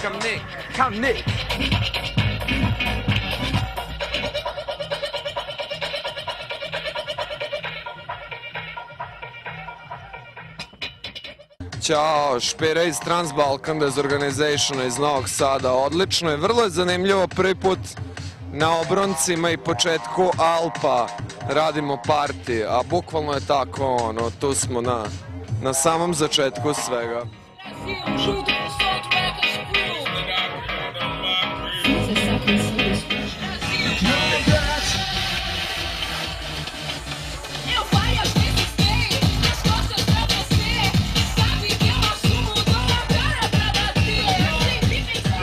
Come Nick. Ćao, Špira iz Transbalkan Dezorganizationa iz Novog Sada. Odlično je, vrlo je zanimljivo, prvi put na obroncima i početku Alpa radimo parti, a bukvalno je tako, tu smo na samom začetku svega.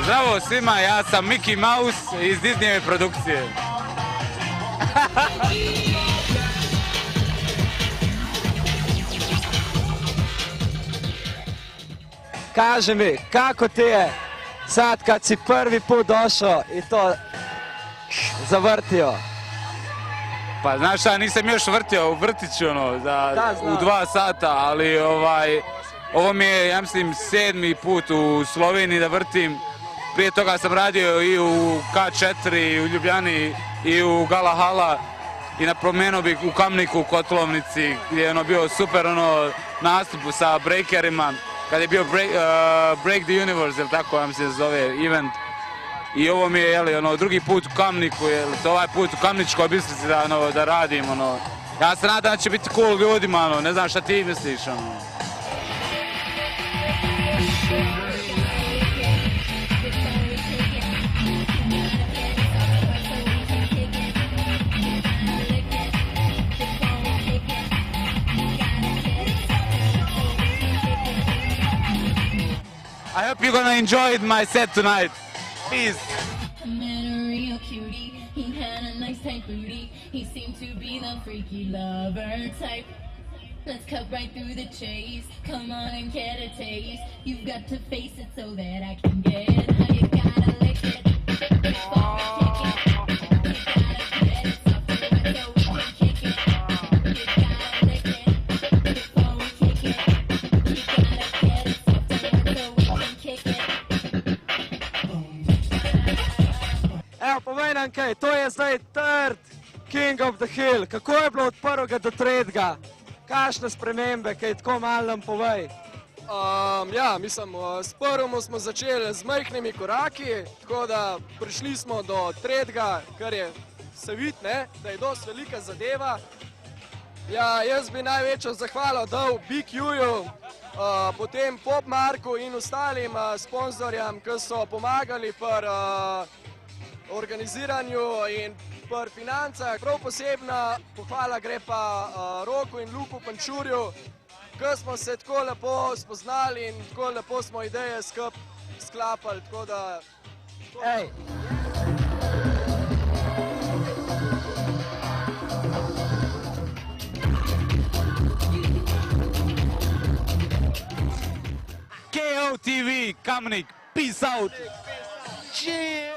Zdravo svima, ja sam Mickey Mouse iz Disneyjeve produkcije. Kaži mi, kako ti je sad kad si prvi put došao i to zavrtio? Pa znaš šta, nisam još vrtio u vrtiću u 2 sata, ali ovo mi je, ja mislim, 7. put u Sloveniji da vrtim. Prije toga sam radio i u K4, i u Ljubljani, i u Galahala, i napomenuo bih u Kamniku, u Kotlovnici, gdje je bio super nastup sa breakerima, kad je bio Break the Universe, ili tako vam se zove event. I ovo mi je, drugi put u Kamniku, ovaj put u Kamničkoj Bistrici da radim, Ja se nadam da će biti cool ljudima, ne znam šta ti misliš, I hope you're gonna enjoy my set tonight. Peace. He had a nice tight booty. He seemed to be the freaky lover type. Let's cut right through the chase. Come on and get a taste. You've got to face it so that I can get how you gotta lick it. Before we kick it. You gotta get it soft so we can kick it. You gotta lick it. Before we kick it. You gotta get it soft so we can kick it. Evo, povej nam kaj, to je zdaj third King of the Hill. Kako je bilo od prvega do tretjega? Kakšne spremembe, kaj tako malo nam povej? Ja, mislim, s prvim smo začeli z majhnimi koraki, tako da prišli smo do tretjega, kar je se vidi, da je dosti velika zadeva. Ja, jaz bi največjo zahvalo dal Big Uju, potem Pop Marku in ostalim sponzorjem, ki so pomagali pri organiziranju in pri financah. Prav posebna pohvala gre pa Roku in Luku Pančurju, ki smo se tako lepo spoznali in tako lepo smo ideje skupaj sklapali, tako da... Ej! KO TV, Kamnik, peace out! Cheers!